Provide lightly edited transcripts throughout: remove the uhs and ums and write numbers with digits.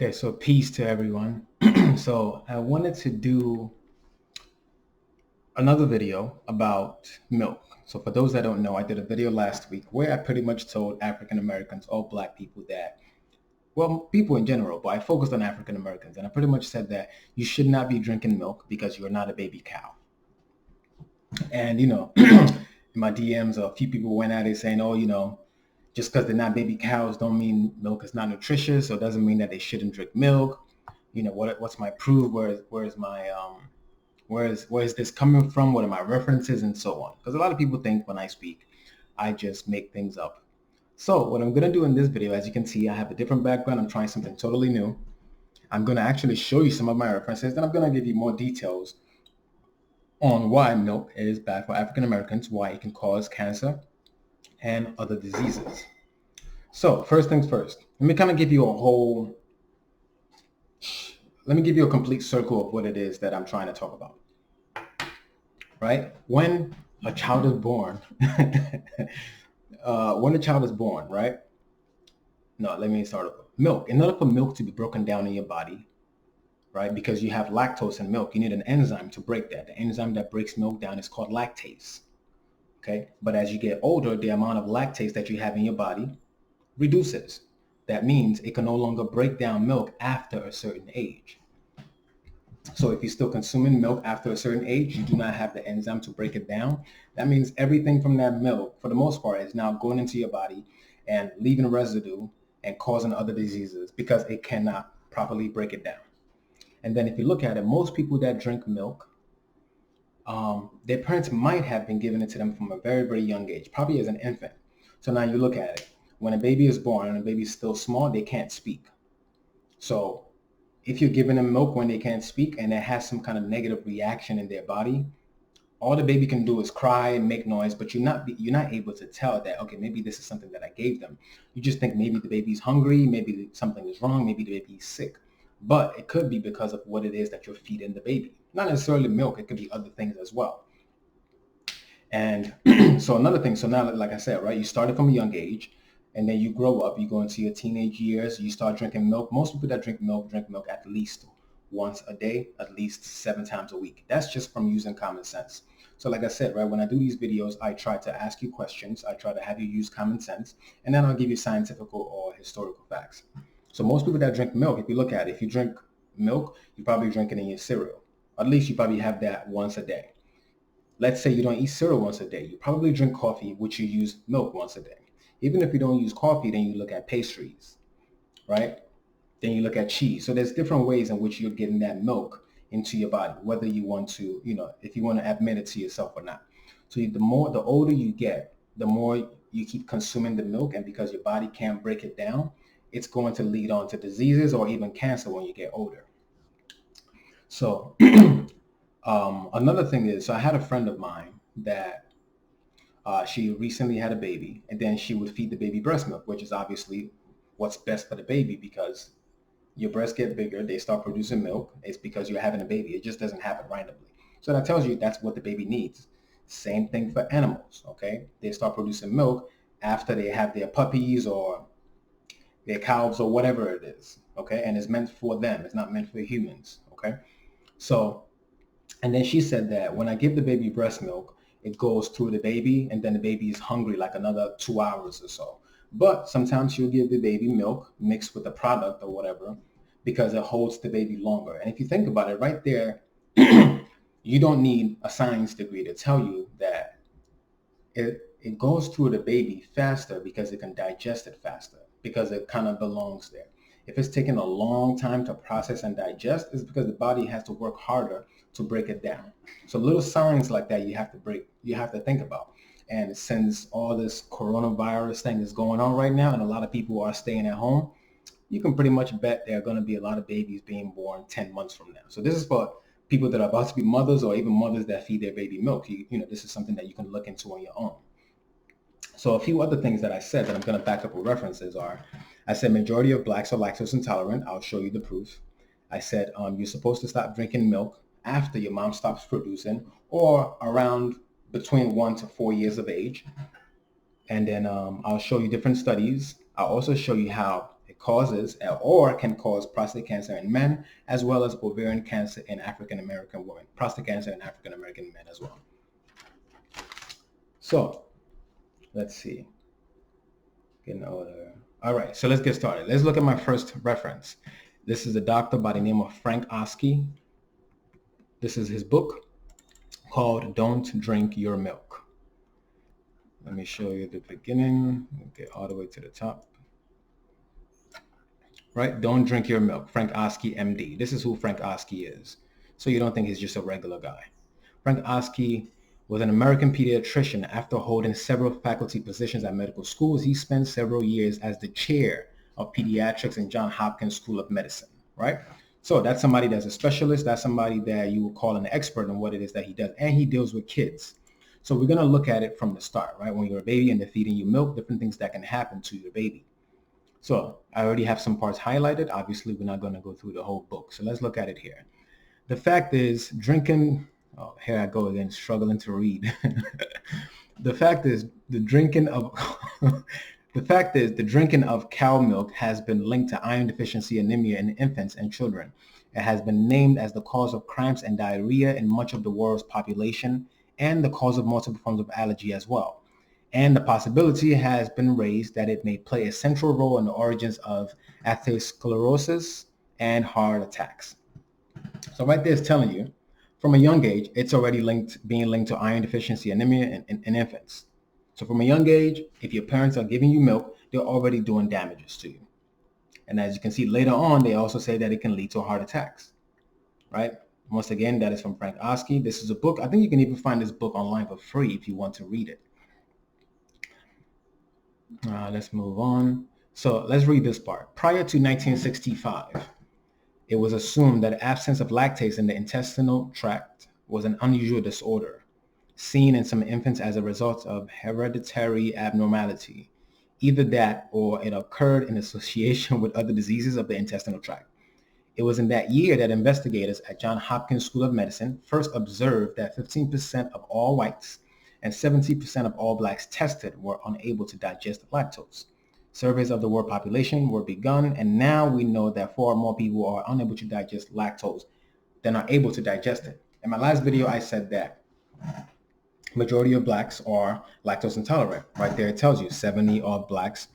Okay, so peace to everyone. So I wanted to do another video about milk. So for those that don't know, I did a video last week where I pretty much told African Americans, all black people that, well, people in general, but I focused on African Americans. And I pretty much said that you should not be drinking milk because you're not a baby cow. And, in my DMs, a few people went at it saying, oh, just because they're not baby cows don't mean milk is not nutritious, or doesn't mean that they shouldn't drink milk. What's my proof? Where's my where is this coming from? What are my references and so on? Because a lot of people think when I speak, I just make things up. So what I'm gonna do in this video, as you can see, I have a different background. I'm trying something totally new. I'm gonna actually show you some of my references, then I'm gonna give you more details on why milk is bad for African Americans, why it can cause cancer and other diseases. So first things first, let me kind of give you a complete circle of what it is that I'm trying to talk about. Right? When a child is born, right? No, let me start over. Milk. In order for milk to be broken down in your body, right? Because you have lactose in milk, you need an enzyme to break that. The enzyme that breaks milk down is called lactase. Okay? But as you get older, the amount of lactase that you have in your body reduces. That means it can no longer break down milk after a certain age. So if you're still consuming milk after a certain age, you do not have the enzyme to break it down. That means everything from that milk, for the most part, is now going into your body and leaving residue and causing other diseases because it cannot properly break it down. And then if you look at it, most people that drink milk, their parents might have been giving it to them from a very, very young age, probably as an infant. So now you look at it. When a baby is born and a baby is still small, they can't speak. So if you're giving them milk when they can't speak and it has some kind of negative reaction in their body, all the baby can do is cry and make noise, but you're not able to tell that, okay, maybe this is something that I gave them. You just think maybe the baby's hungry, maybe something is wrong, maybe the baby's sick. But it could be because of what it is that you're feeding the baby. Not necessarily milk, it could be other things as well. And so another thing, so now, like I said, right, you started from a young age, and then you grow up, you go into your teenage years, you start drinking milk. Most people that drink milk at least once a day, at least 7 times a week. That's just from using common sense. So like I said, right, when I do these videos, I try to ask you questions. I try to have you use common sense, and then I'll give you scientific or historical facts. So most people that drink milk, if you look at it, if you drink milk, you probably drink it in your cereal. At least you probably have that once a day. Let's say you don't eat cereal once a day. You probably drink coffee, which you use milk once a day. Even if you don't use coffee, then you look at pastries, right? Then you look at cheese. So there's different ways in which you're getting that milk into your body, whether you want to, if you want to admit it to yourself or not. So the older you get, the more you keep consuming the milk, and because your body can't break it down, it's going to lead on to diseases or even cancer when you get older. So another thing is, so I had a friend of mine that she recently had a baby, and then she would feed the baby breast milk, which is obviously what's best for the baby, because your breasts get bigger, they start producing milk. It's because you're having a baby. It just doesn't happen randomly. So that tells you that's what the baby needs. Same thing for animals, okay? They start producing milk after they have their puppies or their calves or whatever it is, okay? And it's meant for them. It's not meant for humans, okay? So, and then she said that when I give the baby breast milk, it goes through the baby, and then the baby is hungry like another 2 hours or so. But sometimes she'll give the baby milk mixed with a product or whatever because it holds the baby longer. And if you think about it right there, you don't need a science degree to tell you that it goes through the baby faster because it can digest it faster, because it kind of belongs there. If it's taking a long time to process and digest, it's because the body has to work harder to break it down. So little signs like that you have to think about. And since all this coronavirus thing is going on right now and a lot of people are staying at home, you can pretty much bet there are going to be a lot of babies being born 10 months from now. So this is for people that are about to be mothers, or even mothers that feed their baby milk. This is something that you can look into on your own. So a few other things that I said that I'm going to back up with references are, I said majority of blacks are lactose intolerant. I'll show you the proof. I said you're supposed to stop drinking milk after your mom stops producing, or around between 1 to 4 years of age. And then I'll show you different studies. I'll also show you how causes or can cause prostate cancer in men, as well as ovarian cancer in African American women, prostate cancer in African American men as well. So let's see. Getting older. All right, so let's get started. Let's look at my first reference. This is a doctor by the name of Frank Oski. This is his book called Don't Drink Your Milk. Let me show you the beginning. We'll get all the way to the top. Right? Don't Drink Your Milk. Frank Oski, MD. This is who Frank Oski is. So you don't think he's just a regular guy. Frank Oski was an American pediatrician. After holding several faculty positions at medical schools, he spent several years as the chair of pediatrics in Johns Hopkins School of Medicine, right? So that's somebody that's a specialist. That's somebody that you would call an expert on what it is that he does. And he deals with kids. So we're going to look at it from the start, right? When you're a baby and they're feeding you milk, different things that can happen to your baby. So I already have some parts highlighted. Obviously, we're not going to go through the whole book. So let's look at it here. The fact is, drinking, oh, here I go again, struggling to read. The fact is, the drinking of cow milk has been linked to iron deficiency anemia in infants and children. It has been named as the cause of cramps and diarrhea in much of the world's population, and the cause of multiple forms of allergy as well. And the possibility has been raised that it may play a central role in the origins of atherosclerosis and heart attacks. So right there is telling you, from a young age, it's already being linked to iron deficiency anemia in infants. So from a young age, if your parents are giving you milk, they're already doing damages to you. And as you can see later on, they also say that it can lead to heart attacks, right? Once again, that is from Frank Oski. This is a book. I think you can even find this book online for free if you want to read it. Let's move on. So let's read this part. Prior to 1965, it was assumed that absence of lactase in the intestinal tract was an unusual disorder seen in some infants as a result of hereditary abnormality. Either that or it occurred in association with other diseases of the intestinal tract. It was in that year that investigators at Johns Hopkins School of Medicine first observed that 15% of all whites and 70% of all blacks tested were unable to digest lactose. Surveys of the world population were begun, and now we know that far more people are unable to digest lactose than are able to digest it. In my last video, I said that majority of blacks are lactose intolerant. Right there, it tells you 70 of blacks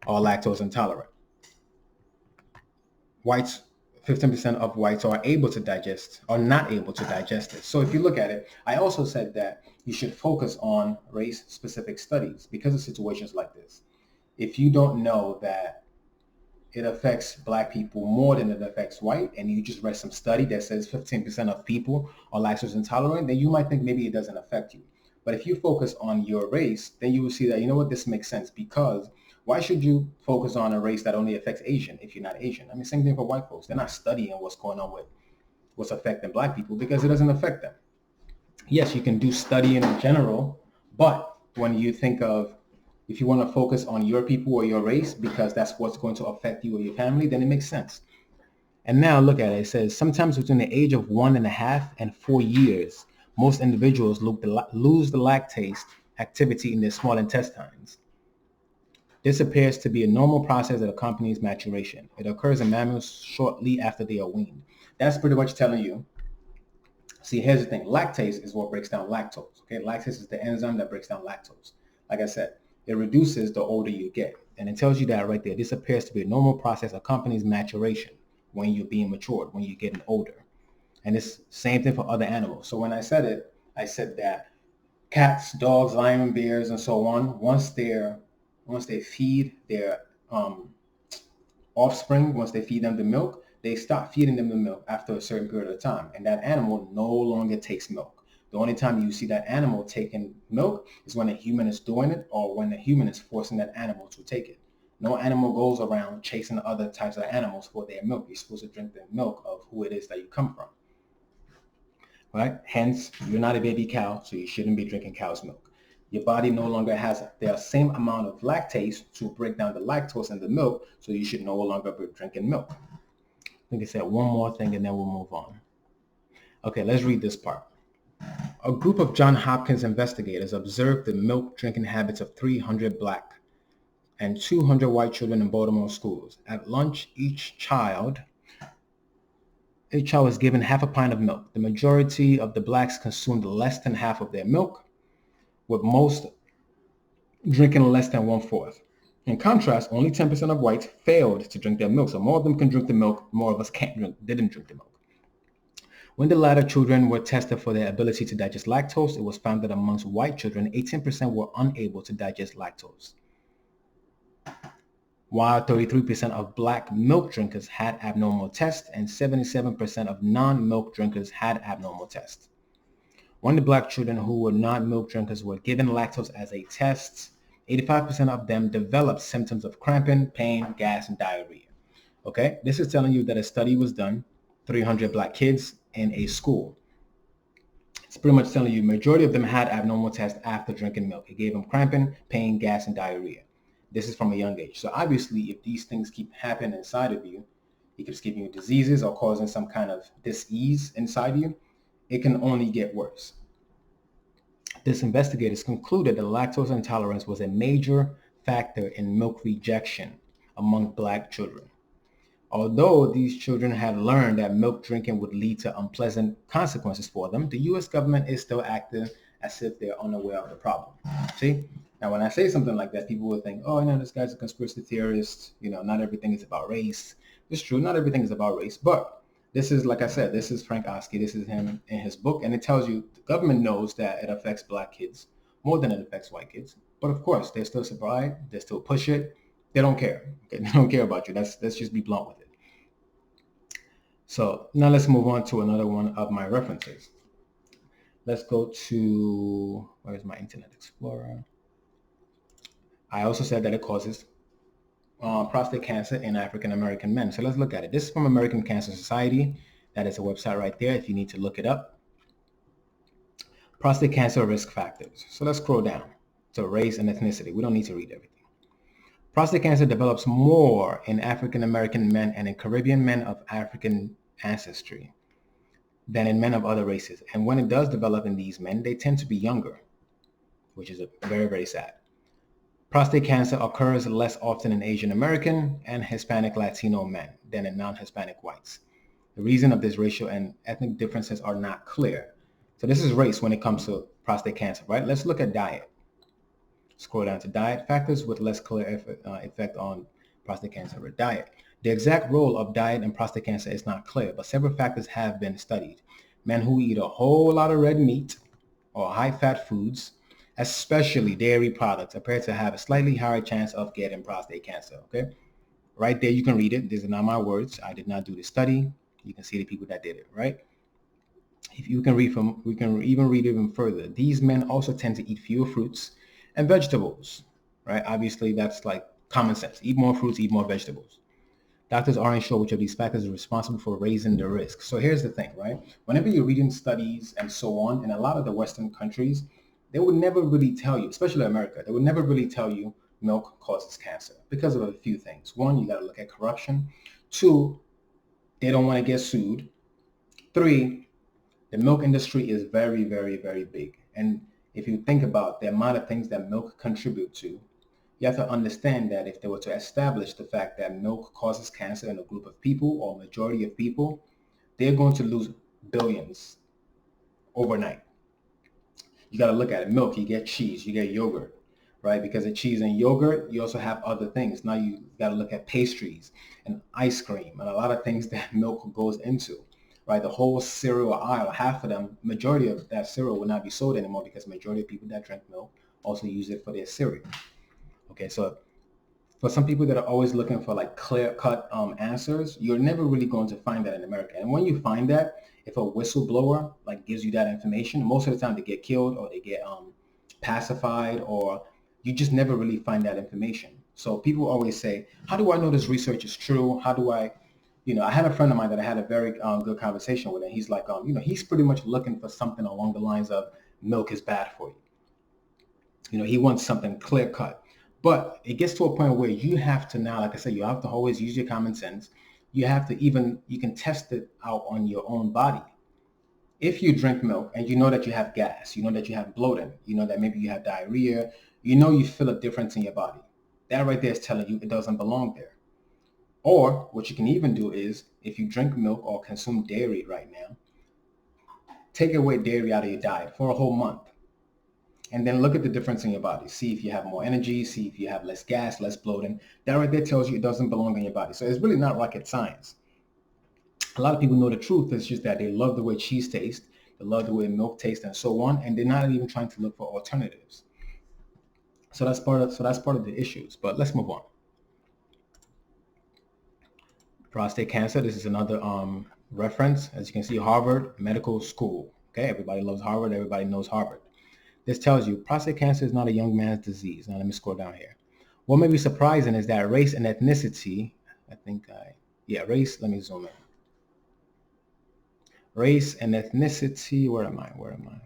are lactose intolerant. Whites, 15% of whites are able to digest, are not able to digest it. So if you look at it, I also said that you should focus on race-specific studies because of situations like this. If you don't know that it affects black people more than it affects white, and you just read some study that says 15% of people are lactose intolerant, then you might think maybe it doesn't affect you. But if you focus on your race, then you will see that, you know what, this makes sense, because why should you focus on a race that only affects Asian if you're not Asian? I mean, same thing for white folks. They're not studying what's going on with what's affecting black people because it doesn't affect them. Yes, you can do studying in general, but when you think of, if you want to focus on your people or your race because that's what's going to affect you or your family, then it makes sense. And now look at it. It says sometimes between the age of 1.5 and 4 years, most individuals lose the lactase activity in their small intestines. This appears to be a normal process that accompanies maturation. It occurs in mammals shortly after they are weaned. That's pretty much telling you. See, here's the thing. Lactase is what breaks down lactose. Okay, lactase is the enzyme that breaks down lactose. Like I said, it reduces the older you get. And it tells you that right there. This appears to be a normal process that accompanies maturation when you're being matured, when you're getting older. And it's same thing for other animals. So when I said it, I said that cats, dogs, lion, bears, and so on, once they feed their offspring, once they feed them the milk, they stop feeding them the milk after a certain period of time. And that animal no longer takes milk. The only time you see that animal taking milk is when a human is doing it or when a human is forcing that animal to take it. No animal goes around chasing other types of animals for their milk. You're supposed to drink the milk of who it is that you come from. Right? Hence, you're not a baby cow, so you shouldn't be drinking cow's milk. Your body no longer has the same amount of lactase to break down the lactose in the milk, so you should no longer be drinking milk. I think I said one more thing and then we'll move on. Okay, let's read this part. A group of Johns Hopkins investigators observed the milk drinking habits of 300 black and 200 white children in Baltimore schools. At lunch, each child was given half a pint of milk. The majority of the blacks consumed less than half of their milk, with most drinking less than 1/4. In contrast, only 10% of whites failed to drink their milk. So more of them can drink the milk, more of us didn't drink the milk. When the latter children were tested for their ability to digest lactose, it was found that amongst white children, 18% were unable to digest lactose, while 33% of black milk drinkers had abnormal tests and 77% of non-milk drinkers had abnormal tests. When the black children who were not milk drinkers were given lactose as a test, 85% of them developed symptoms of cramping, pain, gas, and diarrhea. Okay, this is telling you that a study was done, 300 black kids in a school. It's pretty much telling you majority of them had abnormal tests after drinking milk. It gave them cramping, pain, gas, and diarrhea. This is from a young age. So obviously, if these things keep happening inside of you, it keeps giving you diseases or causing some kind of dis-ease inside you, it can only get worse. This investigators concluded that lactose intolerance was a major factor in milk rejection among black children. Although these children had learned that milk drinking would lead to unpleasant consequences for them, the U.S. government is still acting as if they're unaware of the problem. See? Now, when I say something like that, people will think, oh, this guy's a conspiracy theorist. Not everything is about race. It's true. Not everything is about race. But this is, like I said, this is Frank Oskey. This is him in his book. And it tells you the government knows that it affects black kids more than it affects white kids. But of course, they still survive. They still push it. They don't care. Okay? They don't care about you. Let's just be blunt with it. So now let's move on to another one of my references. Let's go to, where's my Internet Explorer? I also said that it causes prostate cancer in African American men. So let's look at it. This is from American Cancer Society. That is a website right there if you need to look it up. Prostate cancer risk factors. So let's scroll down to race and ethnicity. We don't need to read everything. Prostate cancer develops more in African American men and in Caribbean men of African ancestry than in men of other races. And when it does develop in these men, they tend to be younger, which is very, very sad. Prostate cancer occurs less often in Asian American and Hispanic Latino men than in non-Hispanic whites. The reason of this racial and ethnic differences are not clear. So this is race when it comes to prostate cancer, right? Let's look at diet. Scroll down to diet. Factors with less clear effect on prostate cancer with diet. The exact role of diet in prostate cancer is not clear, but several factors have been studied. Men who eat a whole lot of red meat or high-fat foods, especially dairy products, appear to have a slightly higher chance of getting prostate cancer. Okay, right there you can read it. These are not my words. I did not do the study. You can see the people that did it. Right. If you can read from, we can even read even further. These men also tend to eat fewer fruits and vegetables. Right. Obviously, that's like common sense. Eat more fruits, eat more vegetables. Doctors aren't sure which of these factors is responsible for raising the risk. So here's the thing, right? Whenever you're reading studies and so on, in a lot of the Western countries, they would never really tell you, especially America, they would never really tell you milk causes cancer because of a few things. One, you got to look at corruption. Two, they don't want to get sued. Three, the milk industry is very, very, very big. And if you think about the amount of things that milk contribute to, you have to understand that if they were to establish the fact that milk causes cancer in a group of people or majority of people, they're going to lose billions overnight. You got to look at it. Milk, you get cheese, you get yogurt, right? Because of cheese and yogurt, you also have other things. Now you got to look at pastries and ice cream and a lot of things that milk goes into, right? The whole cereal aisle, half of them, majority of that cereal will not be sold anymore because majority of people that drink milk also use it for their cereal. Okay, so for some people that are always looking for like clear-cut answers, you're never really going to find that in America. And when you find that, if a whistleblower like gives you that information, most of the time they get killed or they get pacified, or you just never really find that information. So people always say, how do I know this research is true? How do I, I had a friend of mine that I had a very good conversation with, and he's like, he's pretty much looking for something along the lines of milk is bad for you. He wants something clear-cut. But it gets to a point where you have to now, like I said, you have to always use your common sense. You have to you can test it out on your own body. If you drink milk and you know that you have gas, you know that you have bloating, you know that maybe you have diarrhea, you feel a difference in your body. That right there is telling you it doesn't belong there. Or what you can even do is, if you drink milk or consume dairy right now, take away dairy out of your diet for a whole month. And then look at the difference in your body. See if you have more energy, see if you have less gas, less bloating. That right there tells you it doesn't belong in your body. So it's really not rocket science. A lot of people know the truth. It's just that they love the way cheese tastes, they love the way milk tastes, and so on, and they're not even trying to look for alternatives. So that's part of the issues. But let's move on. Prostate cancer. This is another reference. As you can see, Harvard Medical School. Okay, everybody loves Harvard. Everybody knows Harvard. This tells you prostate cancer is not a young man's disease. Now let me scroll down here. What may be surprising is that race and ethnicity, race, let me zoom in. Race and ethnicity, where am I?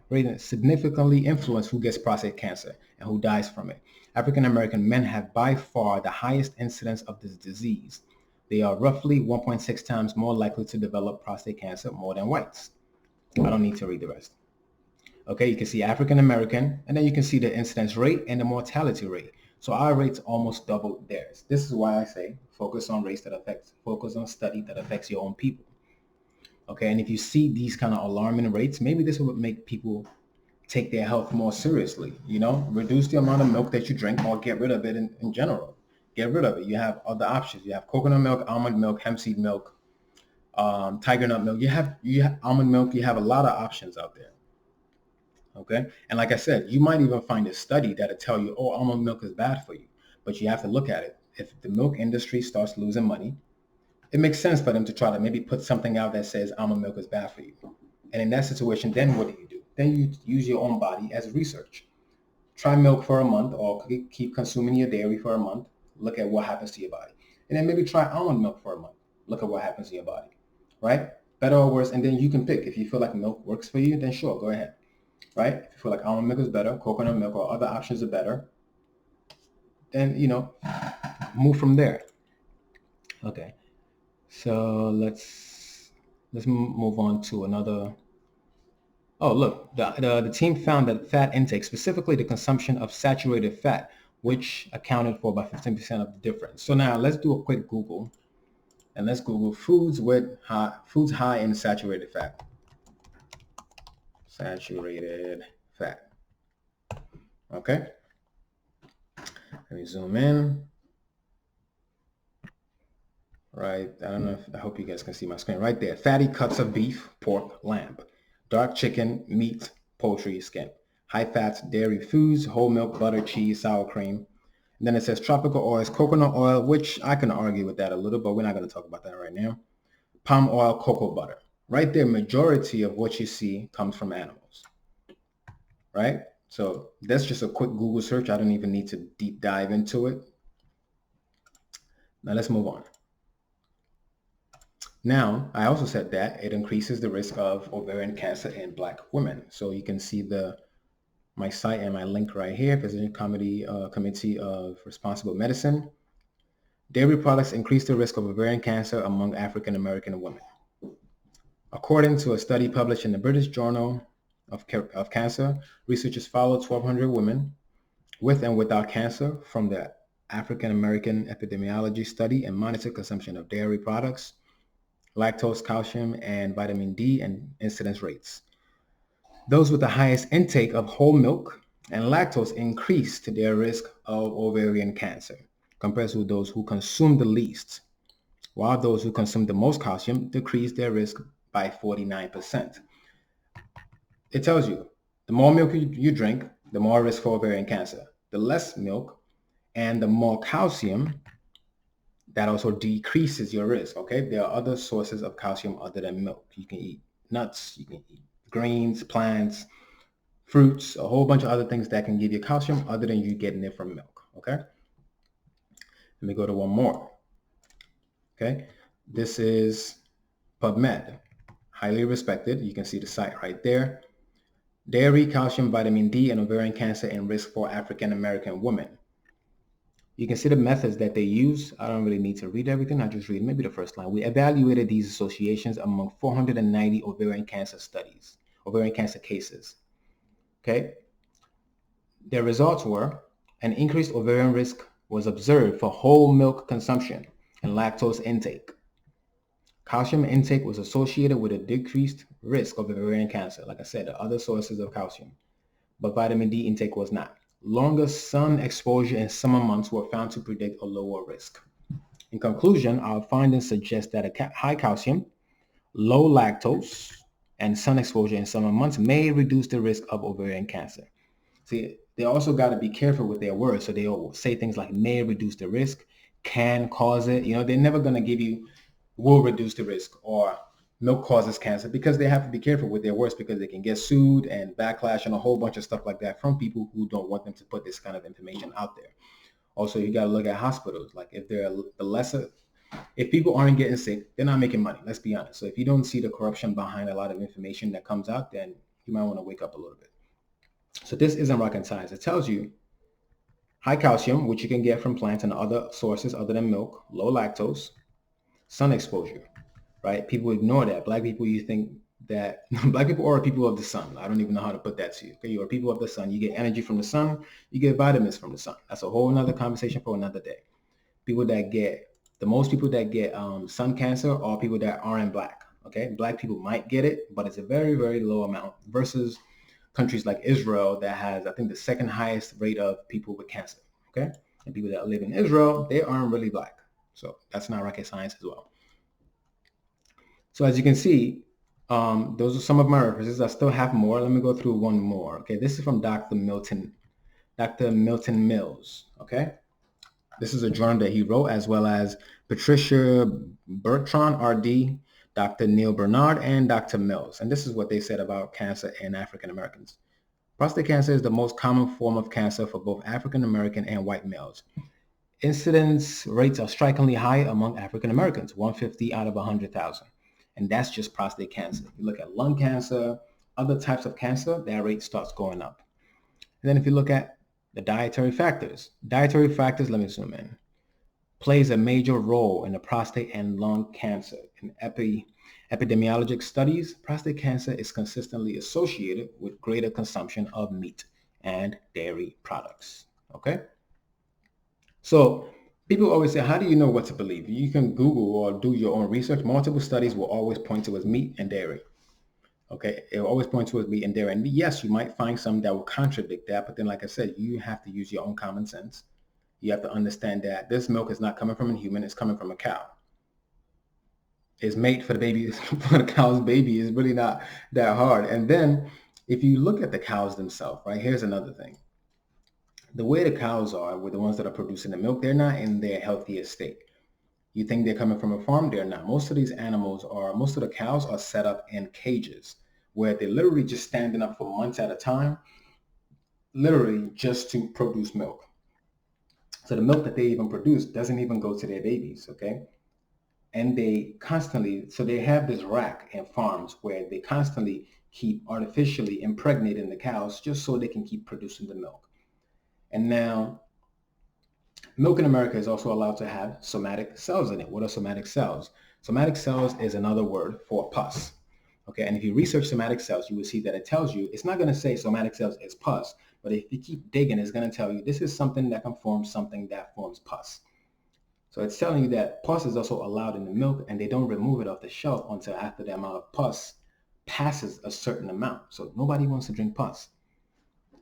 Race significantly influence who gets prostate cancer and who dies from it. African American men have by far the highest incidence of this disease. They are roughly 1.6 times more likely to develop prostate cancer more than whites. I don't need to read the rest. Okay, you can see African American, and then you can see the incidence rate and the mortality rate. So our rate's almost double theirs. This is why I say focus on focus on study that affects your own people. Okay, and if you see these kind of alarming rates, maybe this will make people take their health more seriously. Reduce the amount of milk that you drink or get rid of it in general. Get rid of it. You have other options. You have coconut milk, almond milk, hemp seed milk, tiger nut milk. You have almond milk. You have a lot of options out there. Okay. And like I said, you might even find a study that'll tell you, oh, almond milk is bad for you. But you have to look at it. If the milk industry starts losing money, it makes sense for them to try to maybe put something out that says almond milk is bad for you. And in that situation, then what do? Then you use your own body as research. Try milk for a month or keep consuming your dairy for a month. Look at what happens to your body. And then maybe try almond milk for a month. Look at what happens to your body, right? Better or worse. And then you can pick. If you feel like milk works for you, then sure, go ahead, right? If you feel like almond milk is better, coconut milk or other options are better, then, move from there. Okay. So let's move on to another. Oh, look, the team found that fat intake, specifically the consumption of saturated fat, which accounted for about 15% of the difference. So now let's do a quick Google, and let's Google foods high in saturated fat. Saturated fat. Okay. Let me zoom in. Right. I hope you guys can see my screen right there. Fatty cuts of beef, pork, lamb, dark chicken, meat, poultry, skin, high fats, dairy foods, whole milk, butter, cheese, sour cream. And then it says tropical oils, coconut oil, which I can argue with that a little, but we're not going to talk about that right now. Palm oil, cocoa butter. Right there, majority of what you see comes from animals. Right? So that's just a quick Google search. I don't even need to deep dive into it. Now let's move on. Now, I also said that it increases the risk of ovarian cancer in Black women. So you can see my site and my link right here, President Committee of Responsible Medicine. Dairy products increase the risk of ovarian cancer among African American women. According to a study published in the British Journal of Cancer, researchers followed 1,200 women with and without cancer from the African American Epidemiology Study and monitored consumption of dairy products, lactose, calcium, and vitamin D, and incidence rates. Those with the highest intake of whole milk and lactose increased their risk of ovarian cancer compared to those who consumed the least, while those who consumed the most calcium decreased their risk by 49%. It tells you the more milk you drink, the more risk for ovarian cancer. The less milk and the more calcium, that also decreases your risk. Okay, there are other sources of calcium other than milk. You can eat nuts, you can eat greens, plants, fruits, a whole bunch of other things that can give you calcium other than you getting it from milk. Okay, let me go to one more. Okay, this is PubMed, highly respected. You can see the site right there. Dairy, calcium, vitamin D, and ovarian cancer and risk for African American women. You can see the methods that they use. I don't really need to read everything. I just read maybe the first line. We evaluated these associations among 490 ovarian cancer cases. Okay. Their results were an increased ovarian risk was observed for whole milk consumption and lactose intake. Calcium intake was associated with a decreased risk of ovarian cancer. Like I said, the other sources of calcium, but vitamin D intake was not. Longer sun exposure in summer months were found to predict a lower risk. In conclusion, our findings suggest that high calcium, low lactose, and sun exposure in summer months may reduce the risk of ovarian cancer. See, they also got to be careful with their words. So they'll say things like may reduce the risk, can cause it. They're never going to give you will reduce the risk or milk causes cancer, because they have to be careful with their words, because they can get sued and backlash and a whole bunch of stuff like that from people who don't want them to put this kind of information out there. Also, you got to look at hospitals. Like if people aren't getting sick, they're not making money. Let's be honest. So if you don't see the corruption behind a lot of information that comes out, then you might want to wake up a little bit. So this isn't rocket science. It tells you high calcium, which you can get from plants and other sources other than milk, low lactose, sun exposure, right? People ignore that. Black people, you think that black people are people of the sun. I don't even know how to put that to you. Okay, you are people of the sun. You get energy from the sun. You get vitamins from the sun. That's a whole nother conversation for another day. The most people that get sun cancer are people that aren't black. Okay, black people might get it, but it's a very, very low amount versus countries like Israel that has, I think, the second highest rate of people with cancer. Okay, and people that live in Israel, they aren't really black. So that's not rocket science as well. So as you can see, those are some of my references. I still have more. Let me go through one more. Okay, this is from Dr. Milton Mills. Okay, this is a journal that he wrote, as well as Patricia Bertrand, RD, Dr. Neil Bernard, and Dr. Mills. And this is what they said about cancer in African Americans. Prostate cancer is the most common form of cancer for both African American and white males. Incidence rates are strikingly high among African Americans, 150 out of 100,000. And that's just prostate cancer. If you look at lung cancer, other types of cancer, that rate starts going up. And then if you look at the dietary factors, let me zoom in, plays a major role in the prostate and lung cancer. In epidemiologic studies, prostate cancer is consistently associated with greater consumption of meat and dairy products. Okay? So people always say, how do you know what to believe? You can Google or do your own research. Multiple studies will always point towards meat and dairy. Okay, it will always point towards meat and dairy. And yes, you might find some that will contradict that. But then, like I said, you have to use your own common sense. You have to understand that this milk is not coming from a human. It's coming from a cow. It's made for the baby, for the cow's baby. It's really not that hard. And then if you look at the cows themselves, right, here's another thing. The way the cows are with the ones that are producing the milk, they're not in their healthiest state. You think they're coming from a farm? They're not. Most of the cows are set up in cages where they're literally just standing up for months at a time, literally just to produce milk. So the milk that they even produce doesn't even go to their babies, okay? And they have this rack in farms where they constantly keep artificially impregnating the cows just so they can keep producing the milk. And now, milk in America is also allowed to have somatic cells in it. What are somatic cells? Somatic cells is another word for pus. Okay, and if you research somatic cells, you will see that it tells you, it's not going to say somatic cells is pus, but if you keep digging, it's going to tell you this is something that can form something that forms pus. So it's telling you that pus is also allowed in the milk, and they don't remove it off the shelf until after the amount of pus passes a certain amount. So nobody wants to drink pus.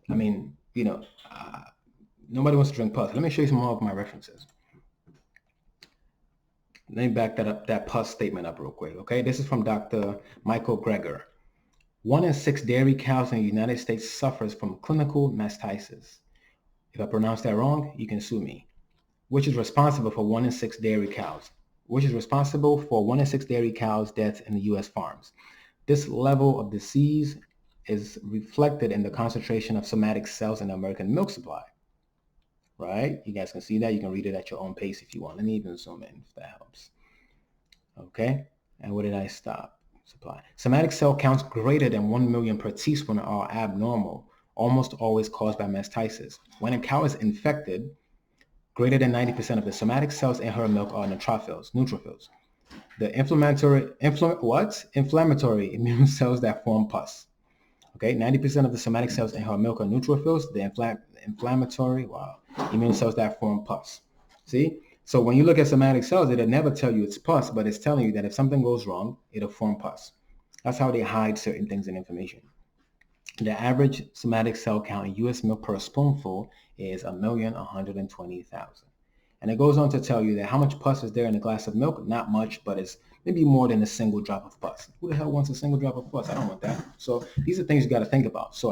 I mean, nobody wants to drink pus. Let me show you some more of my references. Let me back that pus statement up real quick, okay? This is from Dr. Michael Greger. 1 in 6 dairy cows in the United States suffers from clinical mastitis. If I pronounce that wrong, you can sue me. Which is responsible for 1 in 6 dairy cows. Which is responsible for 1 in 6 dairy cows deaths in the U.S. farms. This level of disease is reflected in the concentration of somatic cells in the American milk supply. Right? You guys can see that. You can read it at your own pace if you want. Let me even zoom in if that helps. Okay. And where did I stop? Supply. Somatic cell counts greater than 1 million per teaspoon are abnormal, almost always caused by mastitis. When a cow is infected, greater than 90% of the somatic cells in her milk are neutrophils. The inflammatory immune cells that form pus. Okay, 90% of the somatic cells in her milk are neutrophils. The inflammatory. Wow. Immune cells that form pus. See? So when you look at somatic cells, it'll never tell you it's pus, but it's telling you that if something goes wrong, it'll form pus. That's how they hide certain things in information. The average somatic cell count in U.S. milk per spoonful is 1,120,000. And it goes on to tell you that how much pus is there in a glass of milk? Not much, but it's maybe more than a single drop of pus. Who the hell wants a single drop of pus? I don't want that. So these are things you got to think about. So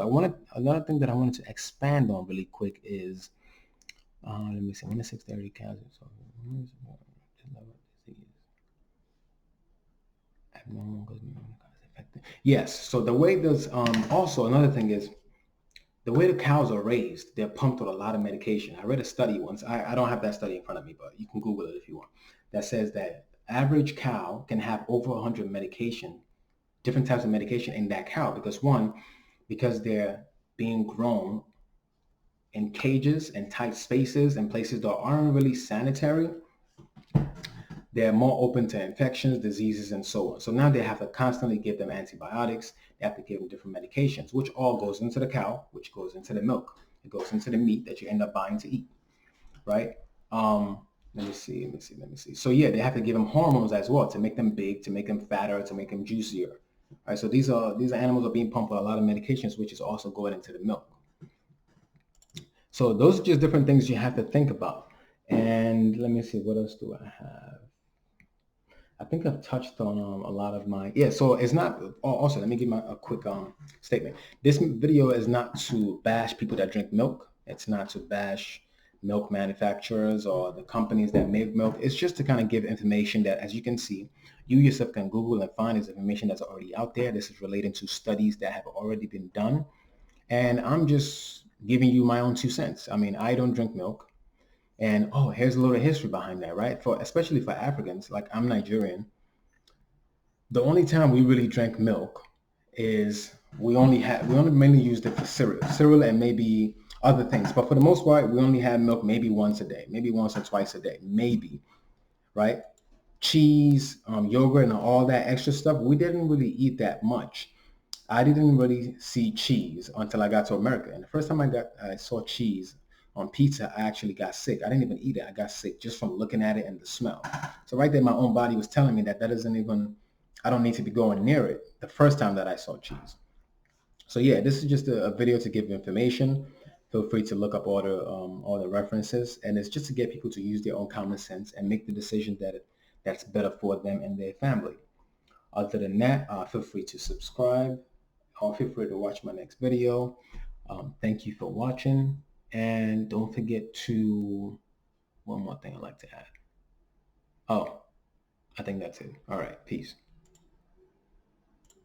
another thing that I wanted to expand on really quick is, let me see, 1 to 630 calories. So, yes. So the way this, also another thing is, the way the cows are raised, they're pumped with a lot of medication. I read a study once. I don't have that study in front of me, but you can Google it if you want. That says that average cow can have over 100 different types of medication in that cow. Because they're being grown in cages and tight spaces and places that aren't really sanitary. They're more open to infections, diseases, and so on. So now they have to constantly give them antibiotics. They have to give them different medications, which all goes into the cow, which goes into the milk. It goes into the meat that you end up buying to eat, right? Let me see. So yeah, they have to give them hormones as well to make them big, to make them fatter, to make them juicier. All right, so these animals are being pumped with a lot of medications, which is also going into the milk. So those are just different things you have to think about. And let me see, what else do I have? I think I've touched on a lot of my, so it's not, also let me give a quick statement. This video is not to bash people that drink milk. It's not to bash milk manufacturers or the companies that make milk. It's just to kind of give information that, as you can see, you yourself can Google and find this information that's already out there. This is relating to studies that have already been done. And I'm just giving you my own 2 cents. I mean, I don't drink milk. And here's a little history behind that, right? Especially for Africans, like I'm Nigerian. The only time we really drank milk is we only mainly used it for cereal and maybe other things. But for the most part, we only had milk maybe once a day, maybe once or twice a day, maybe, right? Cheese, yogurt, and all that extra stuff, we didn't really eat that much. I didn't really see cheese until I got to America. And the first time I saw cheese on pizza, I actually got sick. I didn't even eat it. I got sick just from looking at it and the smell. So right there, my own body was telling me that I don't need to be going near it the first time that I saw cheese. So yeah, this is just a video to give information. Feel free to look up all the references. And it's just to get people to use their own common sense and make the decision that's better for them and their family. Other than that, feel free to subscribe. Or feel free to watch my next video. Thank you for watching. And don't forget to, one more thing I'd like to add. I think that's it. All right, peace.